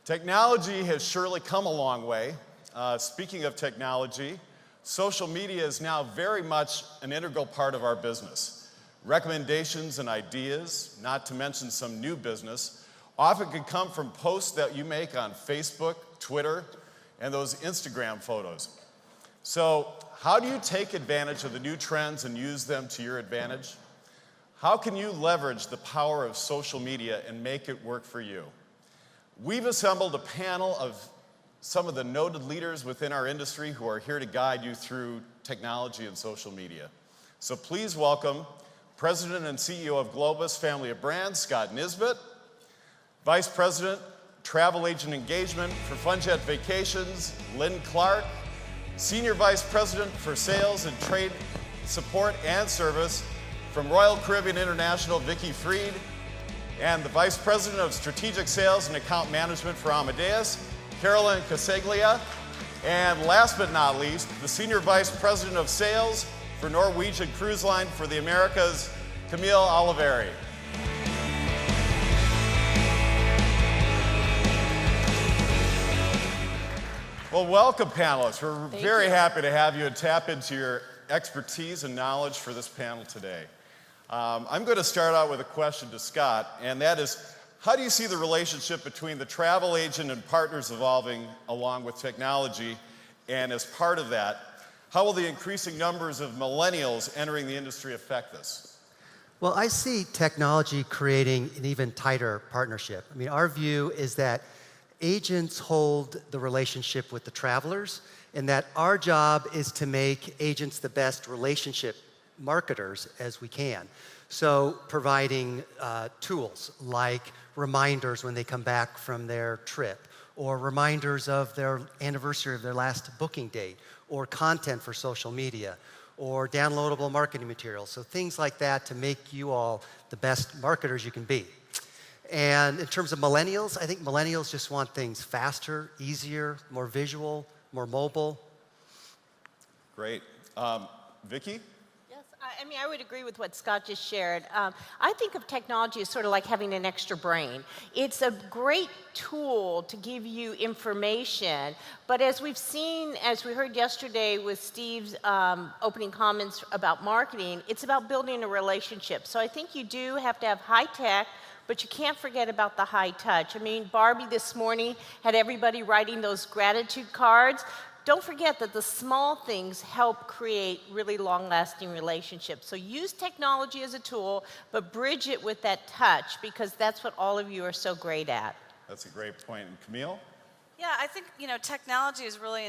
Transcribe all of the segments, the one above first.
Technology has surely come a long way. Speaking of technology, social media is now very much an integral part of our business. Recommendations and ideas, not to mention some new business, often can come from posts that you make on Facebook, Twitter, and those Instagram photos. So, how do you take advantage of the new trends and use them to your advantage? How can you leverage the power of social media and make it work for you? We've assembled a panel of some of the noted leaders within our industry who are here to guide you through technology and social media. So please welcome President and CEO of Globus Family of Brands, Scott Nisbet, Vice President, Travel Agent Engagement for FunJet Vacations, Lynn Clark, Senior Vice President for Sales and Trade Support and Service from Royal Caribbean International, Vicki Freed, and the Vice President of Strategic Sales and Account Management for Amadeus, Carolyn Caseglia, and last but not least, the Senior Vice President of Sales for Norwegian Cruise Line for the Americas, Camille Oliveri. Well, welcome, panelists. We're very happy to have you and tap into your expertise and knowledge for this panel today. I'm going to start out with a question to Scott, and that is, how do you see the relationship between the travel agent and partners evolving along with technology? And as part of that, how will the increasing numbers of millennials entering the industry affect this? Well, I see technology creating an even tighter partnership. I mean, our view is that agents hold the relationship with the travelers, and that our job is to make agents the best relationship marketers as we can. So providing tools like reminders when they come back from their trip, or reminders of their anniversary of their last booking date, or content for social media, or downloadable marketing materials. So things like that to make you all the best marketers you can be. And in terms of millennials, I think millennials just want things faster, easier, more visual, more mobile. Great. Vicki? I mean, I would agree with what Scott just shared. I think of technology as sort of like having an extra brain. It's a great tool to give you information, but as we've seen, as we heard yesterday with Steve's opening comments about marketing, it's about building a relationship. So I think you do have to have high tech, but you can't forget about the high touch. I mean, Barbie this morning had everybody writing those gratitude cards. Don't forget that the small things help create really long-lasting relationships. So use technology as a tool, but bridge it with that touch, because that's what all of you are so great at. That's a great point. And Camille? Yeah, I think, technology has really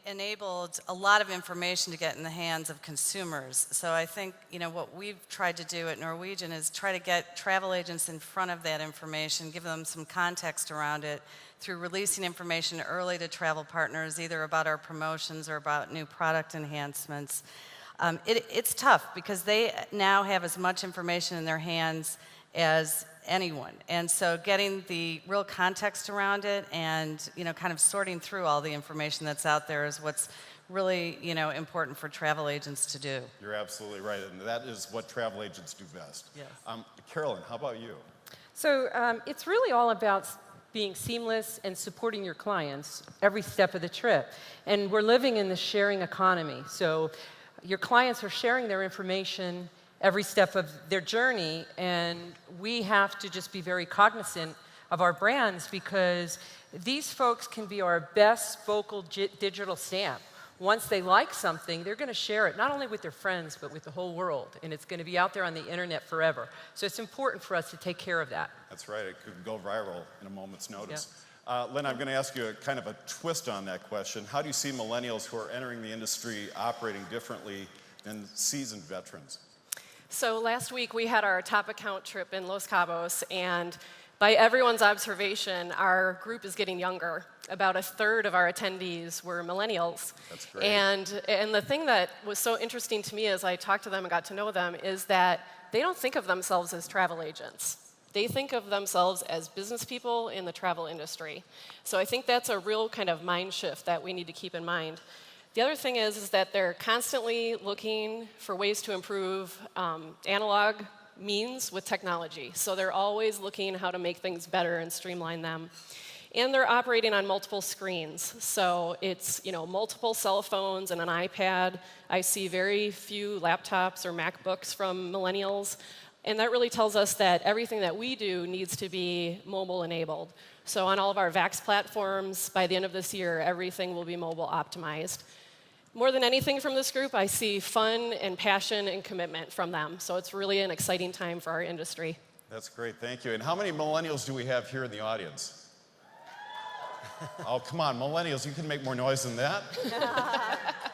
enabled a lot of information to get in the hands of consumers. So I think, what we've tried to do at Norwegian is try to get travel agents in front of that information, give them some context around it through releasing information early to travel partners, either about our promotions or about new product enhancements. It's tough because they now have as much information in their hands as anyone. And so getting the real context around it and, kind of sorting through all the information that's out there is what's really, important for travel agents to do. You're absolutely right, and that is what travel agents do best. Yes. Carolyn, how about you? So it's really all about being seamless and supporting your clients every step of the trip. And we're living in the sharing economy. So your clients are sharing their information every step of their journey, and we have to just be very cognizant of our brands, because these folks can be our best vocal digital stamp. Once they like something, they're going to share it, not only with their friends, but with the whole world, and it's going to be out there on the internet forever. So it's important for us to take care of that. That's right. It could go viral in a moment's notice. Yeah. Lynn, I'm going to ask you a kind of a twist on that question. How do you see millennials who are entering the industry operating differently than seasoned veterans? So last week we had our top account trip in Los Cabos, and by everyone's observation, our group is getting younger. About a third of our attendees were millennials. That's great. And the thing that was so interesting to me as I talked to them and got to know them is that they don't think of themselves as travel agents. They think of themselves as business people in the travel industry. So I think that's a real kind of mind shift that we need to keep in mind. The other thing is that they're constantly looking for ways to improve analog means with technology. So they're always looking how to make things better and streamline them. and they're operating on multiple screens. So it's, multiple cell phones and an iPad. I see very few laptops or MacBooks from millennials. And that really tells us that everything that we do needs to be mobile enabled. So on all of our VAX platforms, by the end of this year, everything will be mobile optimized. More than anything from this group, I see fun and passion and commitment from them. So it's really an exciting time for our industry. That's great, thank you. And how many millennials do we have here in the audience? Oh, come on, millennials, you can make more noise than that.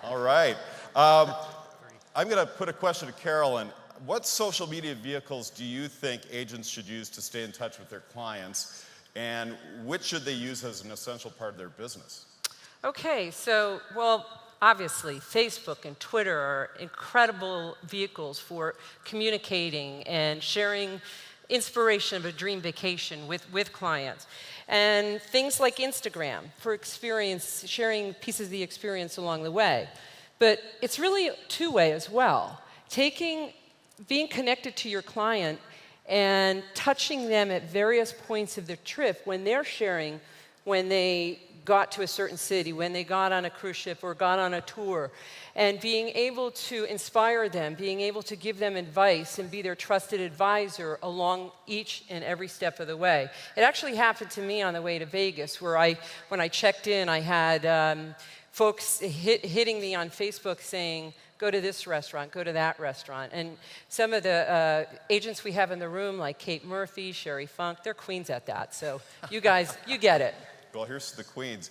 All right. I'm going to put a question to Carolyn. What social media vehicles do you think agents should use to stay in touch with their clients, and which should they use as an essential part of their business? Okay, so, obviously, Facebook and Twitter are incredible vehicles for communicating and sharing inspiration of a dream vacation with clients. And things like Instagram for experience, sharing pieces of the experience along the way. But it's really two-way as well. Being connected to your client and touching them at various points of their trip when they're sharing, when they got to a certain city, when they got on a cruise ship or got on a tour, and being able to inspire them, being able to give them advice and be their trusted advisor along each and every step of the way. It actually happened to me on the way to Vegas, where when I checked in, I had folks hitting me on Facebook saying, go to this restaurant, go to that restaurant. And some of the agents we have in the room, like Kate Murphy, Sherry Funk, they're queens at that. So you guys, you get it. Well, here's the queens.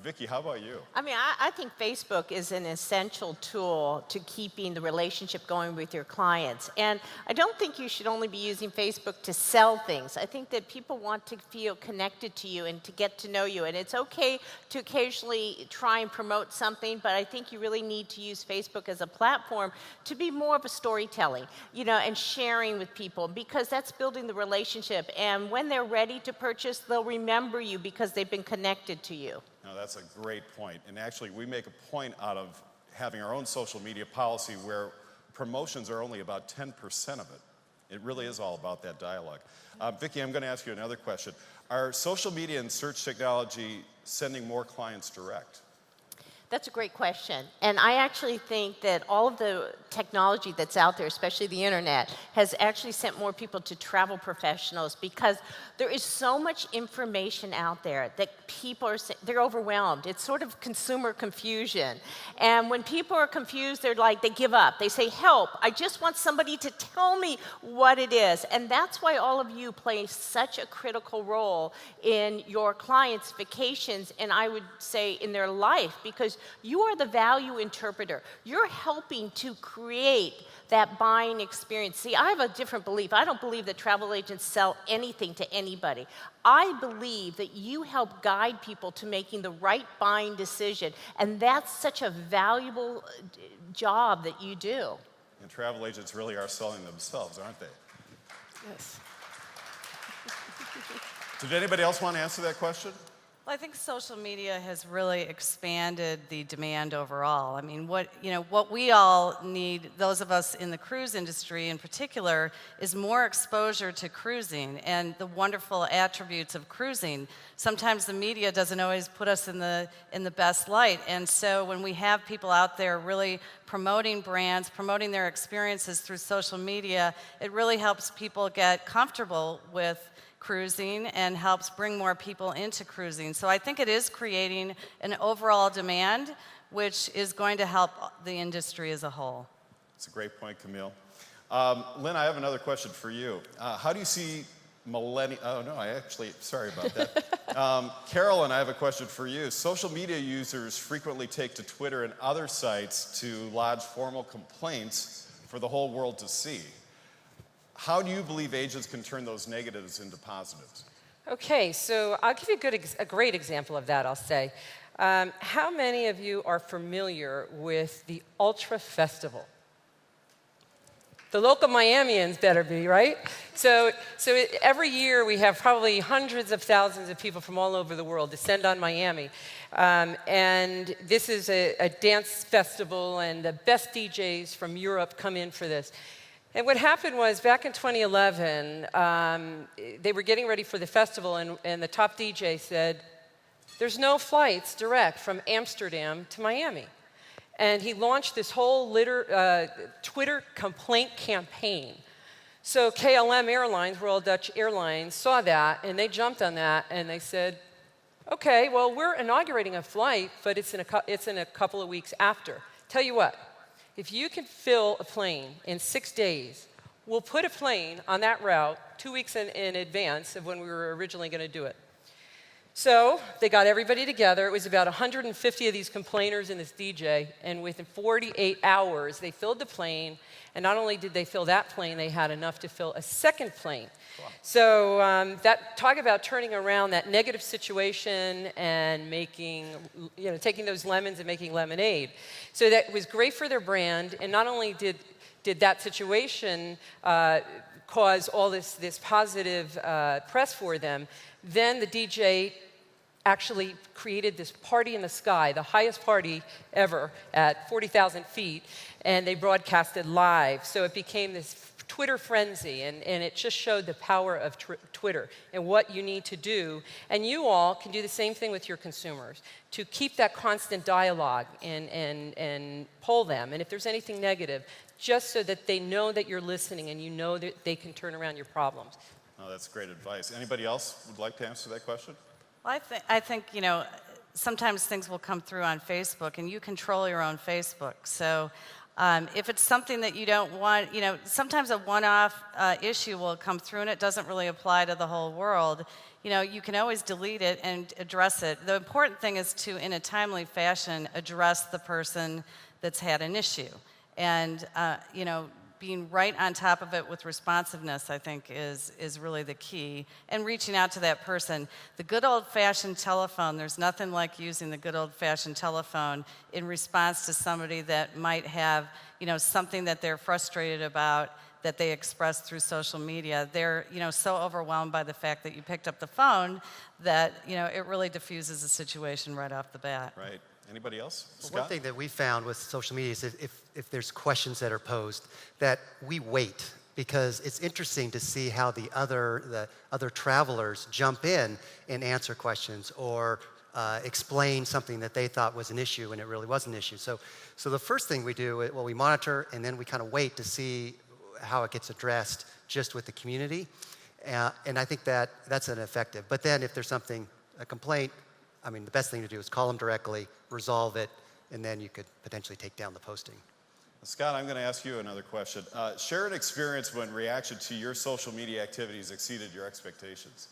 Vicki, how about you? I mean, I think Facebook is an essential tool to keeping the relationship going with your clients. And I don't think you should only be using Facebook to sell things. I think that people want to feel connected to you and to get to know you. And it's okay to occasionally try and promote something, but I think you really need to use Facebook as a platform to be more of a storytelling, and sharing with people, because that's building the relationship. And when they're ready to purchase, they'll remember you because they've been connected to you. No, that's a great point. And actually, we make a point out of having our own social media policy where promotions are only about 10% of it. It really is all about that dialogue. Vicki, I'm going to ask you another question. Are social media and search technology sending more clients direct? That's a great question. And I actually think that all of the technology that's out there, especially the internet, has actually sent more people to travel professionals, because there is so much information out there that people they're overwhelmed. It's sort of consumer confusion. And when people are confused, they give up. They say, help, I just want somebody to tell me what it is. And that's why all of you play such a critical role in your clients' vacations, and I would say in their life, because you are the value interpreter. You're helping to create that buying experience. See, I have a different belief. I don't believe that travel agents sell anything to anybody. I believe that you help guide people to making the right buying decision, and that's such a valuable job that you do. And travel agents really are selling themselves, aren't they? Yes. Did anybody else want to answer that question? Well, I think social media has really expanded the demand overall. I mean, what we all need, those of us in the cruise industry in particular, is more exposure to cruising and the wonderful attributes of cruising. Sometimes the media doesn't always put us in the best light, and so when we have people out there really promoting brands, promoting their experiences through social media, it really helps people get comfortable with cruising and helps bring more people into cruising. So I think it is creating an overall demand, which is going to help the industry as a whole. It's a great point, Camille. Lynn, I have another question for you. How do you see sorry about that. Carolyn, I have a question for you. Social media users frequently take to Twitter and other sites to lodge formal complaints for the whole world to see. How do you believe agents can turn those negatives into positives? Okay, so I'll give you a great example of that, I'll say. How many of you are familiar with the Ultra Festival? The local Miamians better be, right? So every year we have probably hundreds of thousands of people from all over the world descend on Miami. And this is a dance festival, and the best DJs from Europe come in for this. And what happened was, back in 2011, they were getting ready for the festival, and the top DJ said, there's no flights direct from Amsterdam to Miami. And he launched this whole Twitter complaint campaign. So KLM Airlines, Royal Dutch Airlines, saw that, and they jumped on that, and they said, okay, well, we're inaugurating a flight, but it's in a couple of weeks after. Tell you what, if you can fill a plane in 6 days, we'll put a plane on that route 2 weeks in advance of when we were originally going to do it. So they got everybody together. It was about 150 of these complainers and this DJ, and within 48 hours, they filled the plane. And not only did they fill that plane, they had enough to fill a second plane. Wow. So talk about turning around that negative situation and taking those lemons and making lemonade. So that was great for their brand. And not only did that situation cause all this positive press for them, then the DJ actually created this party in the sky, the highest party ever at 40,000 feet, and they broadcasted live. So it became this Twitter frenzy, and it just showed the power of Twitter and what you need to do. And you all can do the same thing with your consumers, to keep that constant dialogue and poll them. And if there's anything negative, just so that they know that you're listening and you know that they can turn around your problems. Oh, that's great advice. Anybody else would like to answer that question? Well, I think, sometimes things will come through on Facebook, and you control your own Facebook. So if it's something that you don't want, sometimes a one-off issue will come through, and it doesn't really apply to the whole world. You can always delete it and address it. The important thing is to, in a timely fashion, address the person that's had an issue. And, being right on top of it with responsiveness, I think, is really the key. And reaching out to that person. The good old-fashioned telephone, there's nothing like using the good old-fashioned telephone in response to somebody that might have, something that they're frustrated about that they express through social media. They're, so overwhelmed by the fact that you picked up the phone that, it really diffuses the situation right off the bat. Right. Anybody else? Scott? One thing that we found with social media is if there's questions that are posed, that we wait, because it's interesting to see how the other travelers jump in and answer questions or explain something that they thought was an issue and it really wasn't an issue. So the first thing we do, we monitor, and then we kind of wait to see how it gets addressed just with the community. And I think that's an effective. But then if there's a complaint, the best thing to do is call them directly, resolve it, and then you could potentially take down the posting. Scott, I'm going to ask you another question. Share an experience when reaction to your social media activities exceeded your expectations.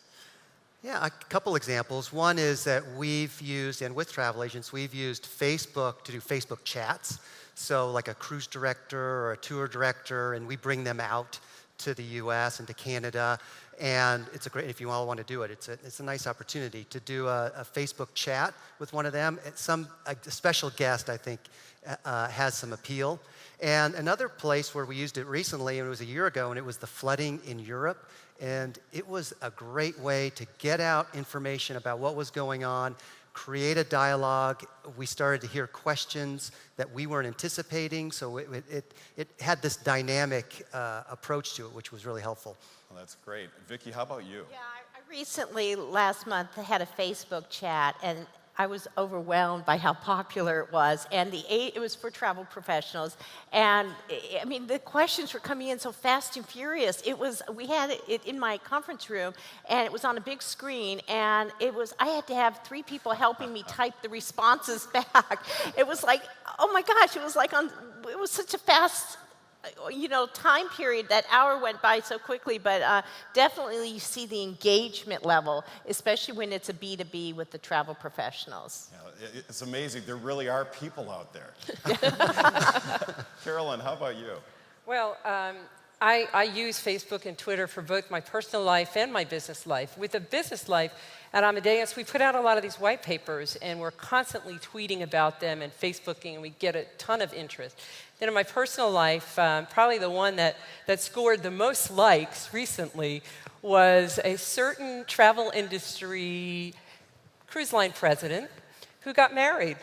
Yeah, a couple examples. One is that we've used, and with travel agents, we've used Facebook to do Facebook chats. So like a cruise director or a tour director, and we bring them out to the US and to Canada. And it's if you all want to do it, it's a nice opportunity to do a Facebook chat with one of them. A special guest, I think, has some appeal. And another place where we used it recently, and it was a year ago, and it was the flooding in Europe. And it was a great way to get out information about what was going on, create a dialogue. We started to hear questions that we weren't anticipating, so it had this dynamic approach to it, which was really helpful. Well, that's great. Vicki, how about you? Yeah, I recently, last month, had a Facebook chat, and I was overwhelmed by how popular it was, and it was for travel professionals, and the questions were coming in so fast and furious. We had it in my conference room, and it was on a big screen, and I had to have 3 people helping me type the responses back. It was like, oh my gosh, it was such a fast time period. That hour went by so quickly, but definitely you see the engagement level, especially when it's a B2B with the travel professionals. Yeah, it's amazing. There really are people out there. Carolyn, how about you? Well, I use Facebook and Twitter for both my personal life and my business life. With the business life, at Amadeus, we put out a lot of these white papers, and we're constantly tweeting about them and Facebooking, and we get a ton of interest. Then in my personal life, probably the one that scored the most likes recently was a certain travel industry cruise line president who got married.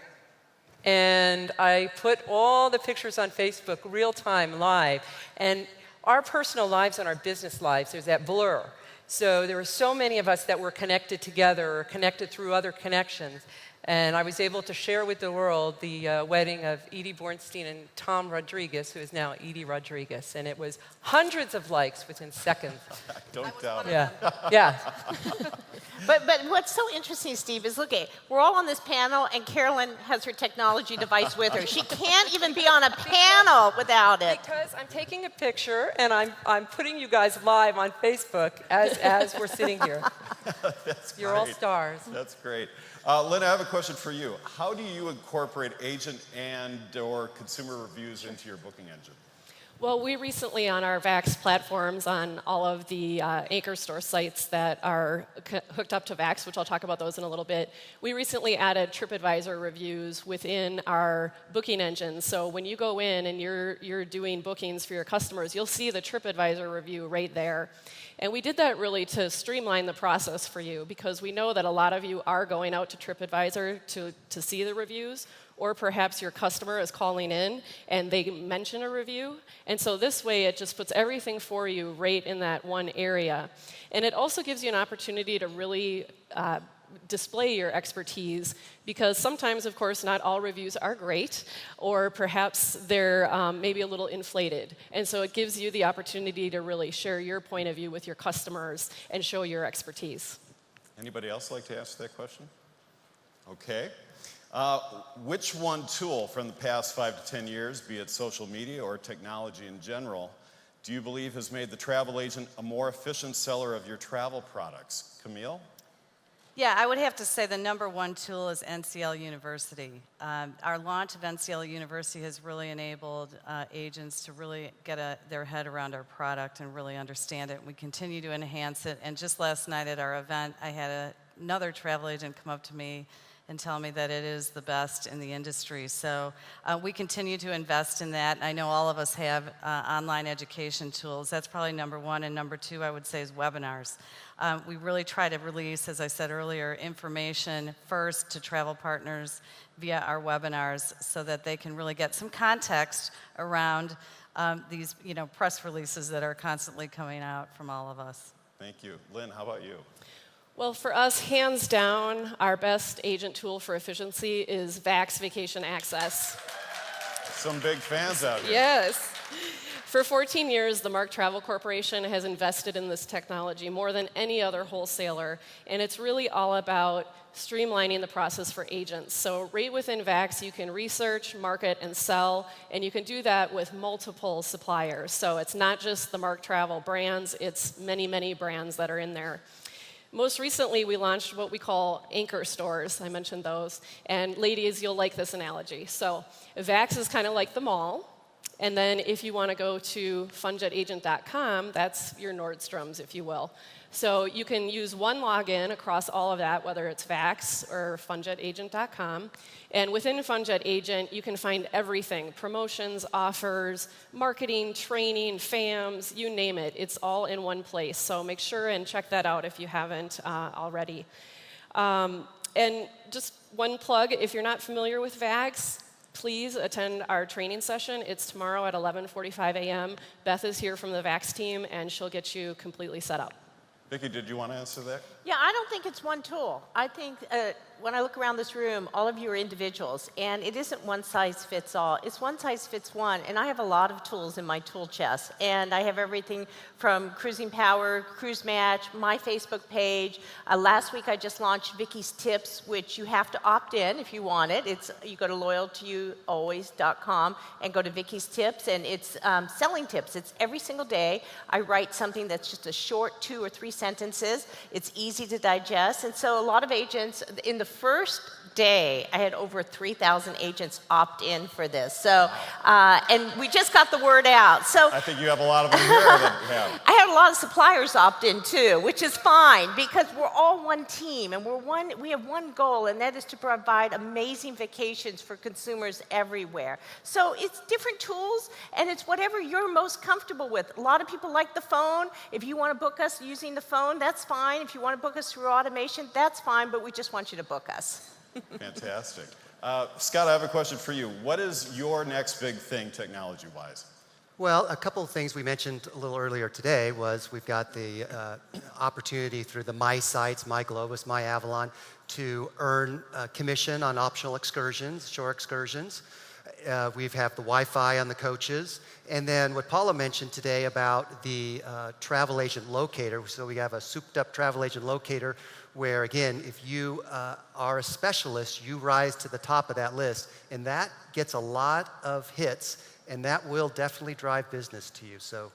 And I put all the pictures on Facebook real time, live. And our personal lives and our business lives, there's that blur. So there were so many of us that were connected together or connected through other connections. And I was able to share with the world the wedding of Edie Bornstein and Tom Rodriguez, who is now Edie Rodriguez. And it was hundreds of likes within seconds. Don't doubt it. Yeah, yeah. But what's so interesting, Steve, is look at we're all on this panel, and Carolyn has her technology device with her. She can't even be on a panel without it. Because I'm taking a picture and I'm putting you guys live on Facebook as we're sitting here. That's You're all great. stars. That's great. Lynn, I have a question for you. How do you incorporate agent and/or consumer reviews into your booking engine? Well, we recently on our VAX platforms, on all of the Anchor Store sites that are hooked up to VAX, which I'll talk about those in a little bit, we recently added TripAdvisor reviews within our booking engine. So when you go in and you're doing bookings for your customers, you'll see the TripAdvisor review right there. And we did that really to streamline the process for you, because we know that a lot of you are going out to TripAdvisor to see the reviews, or perhaps your customer is calling in and they mention a review. And so this way it just puts everything for you right in that one area. And it also gives you an opportunity to really display your expertise, because sometimes, of course, not all reviews are great, or perhaps they're maybe a little inflated. And so it gives you the opportunity to really share your point of view with your customers and show your expertise. Anybody else like to ask that question? Okay. Which one tool from the past 5 to 10 years, be it social media or technology in general, do you believe has made the travel agent a more efficient seller of your travel products? Camille? Yeah, I would have to say the number one tool is NCL University. Our launch of NCL University has really enabled agents to really get their head around our product and really understand it. We continue to enhance it. And just last night at our event, I had another travel agent come up to me and tell me that it is the best in the industry. So we continue to invest in that. I know all of us have online education tools. That's probably number one. And number two, I would say, is webinars. We really try to release, as I said earlier, information first to travel partners via our webinars, so that they can really get some context around these press releases that are constantly coming out from all of us. Thank you. Lynn, how about you? Well, for us, hands down, our best agent tool for efficiency is VAX Vacation Access. Some big fans out here. Yes. For 14 years, the Mark Travel Corporation has invested in this technology more than any other wholesaler, and it's really all about streamlining the process for agents. So right within VAX, you can research, market, and sell, and you can do that with multiple suppliers. So it's not just the Mark Travel brands, it's many, many brands that are in there. Most recently, we launched what we call anchor stores. I mentioned those. And ladies, you'll like this analogy. So VAX is kind of like the mall. And then if you want to go to funjetagent.com, that's your Nordstrom's, if you will. So you can use one login across all of that, whether it's VAX or funjetagent.com. And within Funjet Agent, you can find everything: promotions, offers, marketing, training, FAMs, you name it. It's all in one place. So make sure and check that out if you haven't already. And just one plug, if you're not familiar with VAX, please attend our training session. It's tomorrow at 11:45 a.m. Beth is here from the VAX team, and she'll get you completely set up. Vicki, did you want to answer that? Yeah, I don't think it's one tool. I think when I look around this room, all of you are individuals, and it isn't one size fits all. It's one size fits one, and I have a lot of tools in my tool chest, and I have everything from Cruising Power, Cruise Match, my Facebook page. Last week I just launched Vicki's Tips, which you have to opt in if you want it. You go to loyaltoyoualways.com and go to Vicki's Tips, and it's selling tips. It's every single day. I write something that's just a short 2 or 3 sentences. It's easy to digest, and so a lot of agents, in the first day, I had over 3,000 agents opt in for this. So, and we just got the word out. So I think you have a lot of them here that have. I had a lot of suppliers opt in too, which is fine, because we're all one team and we have one goal, and that is to provide amazing vacations for consumers everywhere. So it's different tools, and it's whatever you're most comfortable with. A lot of people like the phone. If you want to book us using the phone, that's fine. If you want to book us through automation, that's fine, but we just want you to book us. Fantastic. Scott, I have a question for you. What is your next big thing technology-wise? Well, a couple of things we mentioned a little earlier today was we've got the opportunity through the My Sites, My Globus, My Avalon, to earn commission on optional excursions, shore excursions. We have the Wi-Fi on the coaches. And then what Paula mentioned today about the travel agent locator. So we have a souped up travel agent locator where, again, if you are a specialist, you rise to the top of that list. And that gets a lot of hits, and that will definitely drive business to you. So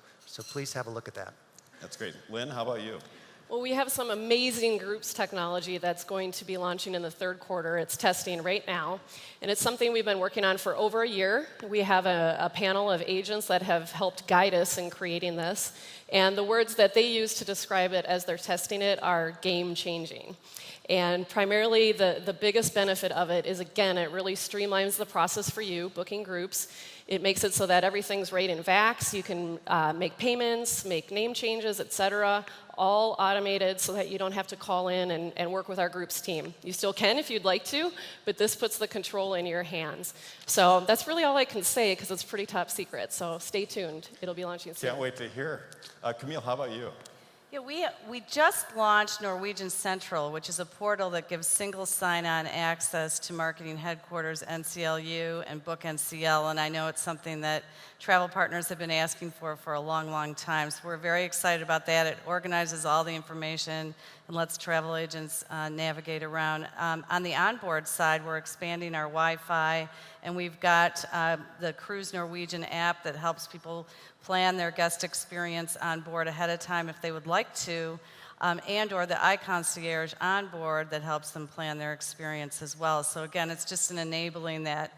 please have a look at that. That's great. Lynn, how about you? Well, we have some amazing groups technology that's going to be launching in the third quarter. It's testing right now, and it's something we've been working on for over a year. We have a panel of agents that have helped guide us in creating this, and the words that they use to describe it as they're testing it are game-changing. And primarily, the biggest benefit of it is, again, it really streamlines the process for you, booking groups. It makes it so that everything's right in VAX. You can make payments, make name changes, et cetera, all automated so that you don't have to call in and work with our groups team. You still can if you'd like to, but this puts the control in your hands. So that's really all I can say because it's pretty top secret. So stay tuned. It'll be launching soon. Can't wait to hear. Camille, how about you? Yeah, we just launched Norwegian Central, which is a portal that gives single sign-on access to marketing headquarters, NCLU, and Book NCL, and I know it's something that travel partners have been asking for a long, long time. So we're very excited about that. It organizes all the information and lets travel agents navigate around. On the onboard side, we're expanding our Wi-Fi, and we've got the Cruise Norwegian app that helps people plan their guest experience on board ahead of time if they would like to, and or the iConcierge on board that helps them plan their experience as well. So again, it's just an enabling that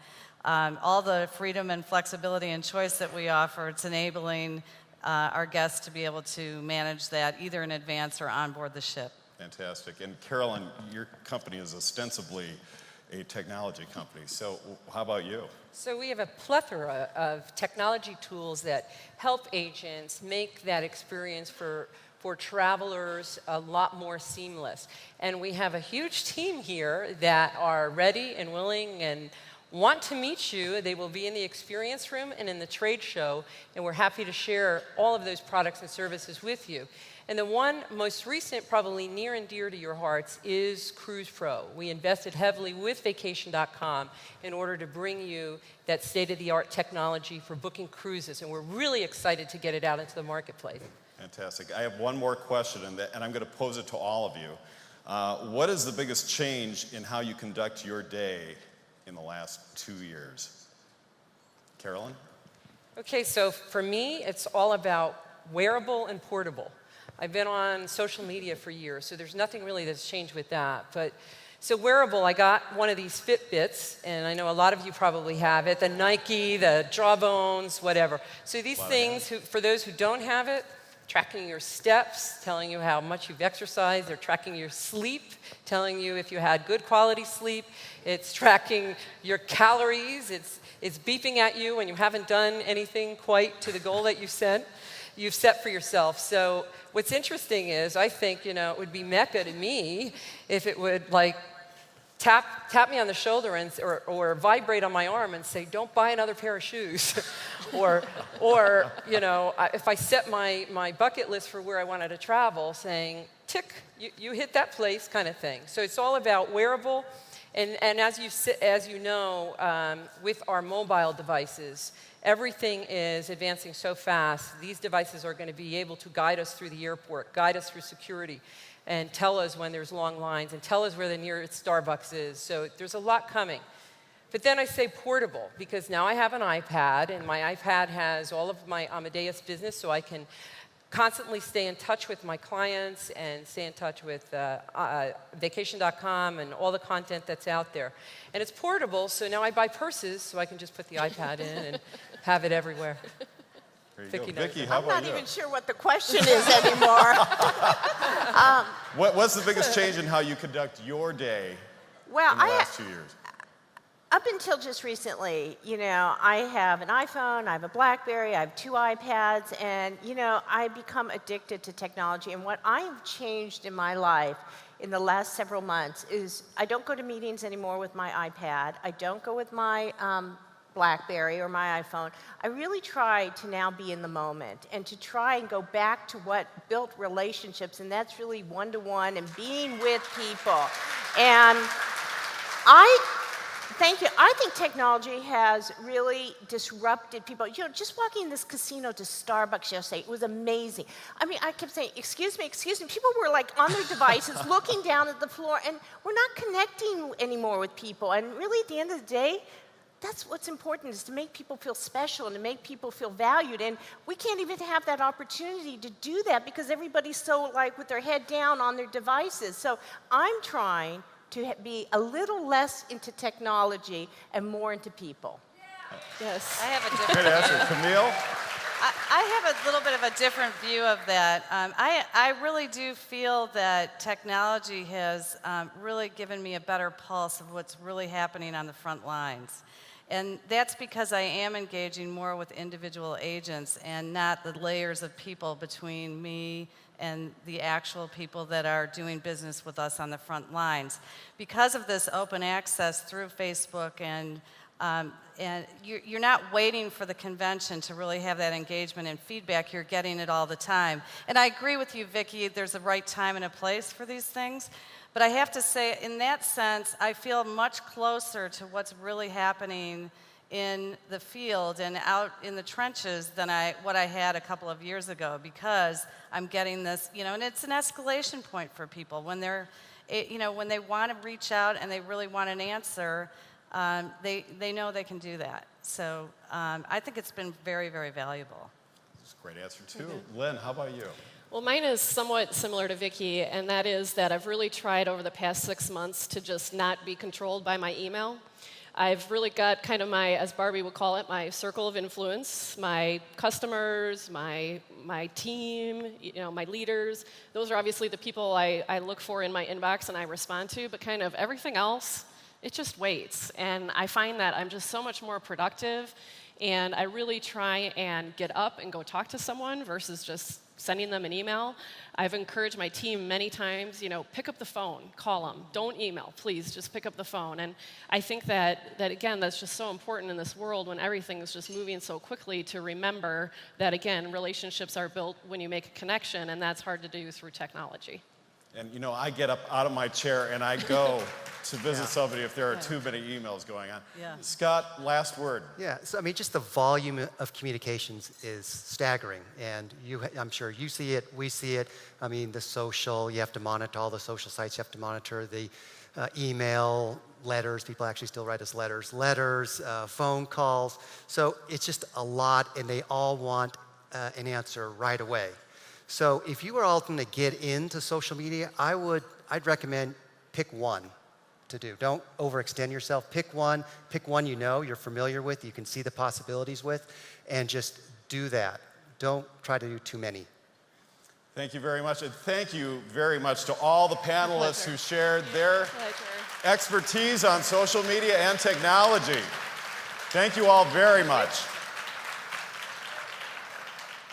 all the freedom and flexibility and choice that we offer, it's enabling our guests to be able to manage that either in advance or on board the ship. Fantastic. And Carolyn, your company is ostensibly a technology company. So how about you? So we have a plethora of technology tools that help agents make that experience for travelers a lot more seamless. And we have a huge team here that are ready and willing and want to meet you. They will be in the experience room and in the trade show, and we're happy to share all of those products and services with you. And the one most recent, probably near and dear to your hearts, is Cruise Pro. We invested heavily with Vacation.com in order to bring you that state-of-the-art technology for booking cruises, and we're really excited to get it out into the marketplace. Fantastic. I have one more question, and I'm going to pose it to all of you. What is the biggest change in how you conduct your day in the last 2 years? Carolyn? Okay, so for me, it's all about wearable and portable. I've been on social media for years, so there's nothing really that's changed with that. But so wearable, I got one of these Fitbits, and I know a lot of you probably have it, the Nike, the Jawbones, whatever. So these things, for those who don't have it, tracking your steps, telling you how much you've exercised. They're tracking your sleep, telling you if you had good quality sleep. It's tracking your calories. It's beeping at you when you haven't done anything quite to the goal that you've set for yourself. So what's interesting is I think, it would be mecca to me if it would like tap me on the shoulder or vibrate on my arm and say, don't buy another pair of shoes. or if I set my bucket list for where I wanted to travel, saying, tick, you hit that place kind of thing. So it's all about wearable. And as you know, with our mobile devices, everything is advancing so fast. These devices are going to be able to guide us through the airport, guide us through security, and tell us when there's long lines, and tell us where the nearest Starbucks is. So there's a lot coming. But then I say portable, because now I have an iPad, and my iPad has all of my Amadeus business, so I can constantly stay in touch with my clients and stay in touch with Vacation.com and all the content that's out there. And it's portable, so now I buy purses, so I can just put the iPad in and have it everywhere. There you Vicki go. knows Vicki, that. how I'm about not you? even sure what the question is anymore. What's the biggest change in how you conduct your day Well, in the last 2 years? Up until just recently, I have an iPhone, I have a BlackBerry, I have 2 iPads, and, I become addicted to technology. And what I've changed in my life in the last several months is I don't go to meetings anymore with my iPad. I don't go with my BlackBerry or my iPhone, I really try to now be in the moment and to try and go back to what built relationships, and that's really one-to-one and being with people. And thank you. I think technology has really disrupted people. You know, just walking in this casino to Starbucks yesterday, it was amazing. I mean, I kept saying, excuse me, excuse me. People were like on their devices looking down at the floor, and we're not connecting anymore with people. And really, at the end of the day, that's what's important, is to make people feel special and to make people feel valued. And we can't even have that opportunity to do that because everybody's so like with their head down on their devices. So I'm trying to be a little less into technology and more into people. Yes. I have a Great different answer. Camille? I have a little bit of a different view of that. I really do feel that technology has really given me a better pulse of what's really happening on the front lines. And that's because I am engaging more with individual agents and not the layers of people between me and the actual people that are doing business with us on the front lines. Because of this open access through Facebook and you're not waiting for the convention to really have that engagement and feedback. You're getting it all the time. And I agree with you, Vicki, there's a right time and a place for these things. But I have to say, in that sense, I feel much closer to what's really happening in the field and out in the trenches than what I had a couple of years ago, because I'm getting this, you know, and it's an escalation point for people when they're, you know, when they want to reach out and they really want an answer. They know they can do that. So I think it's been very, very valuable. That's a great answer, too. Lynn, how about you? Well, mine is somewhat similar to Vicki, and that is that I've really tried over the past 6 months to just not be controlled by my email. I've really got kind of my, as Barbie would call it, my circle of influence, my customers, my team, you know, my leaders. Those are obviously the people I look for in my inbox and I respond to, but kind of everything else, it just waits. And I find that I'm just so much more productive, and I really try and get up and go talk to someone versus just sending them an email. I've encouraged my team many times, you know, pick up the phone, call them. Don't email, please, just pick up the phone. And I think that again, that's just so important in this world when everything is just moving so quickly, to remember that, again, relationships are built when you make a connection, and that's hard to do through technology. And you know, I get up out of my chair and I go to visit somebody if there are too many emails going on. Yeah. Scott, last word. Yeah, so I mean, just the volume of communications is staggering, and I'm sure you see it, we see it. I mean, the social, you have to monitor all the social sites, you have to monitor the email, letters, people actually still write us letters, phone calls. So it's just a lot, and they all want an answer right away. So if you are all going to get into social media, I'd recommend pick one to do. Don't overextend yourself. Pick one you know, you're familiar with, you can see the possibilities with, and just do that. Don't try to do too many. Thank you very much. And thank you very much to all the panelists who shared their expertise on social media and technology. Thank you all very much.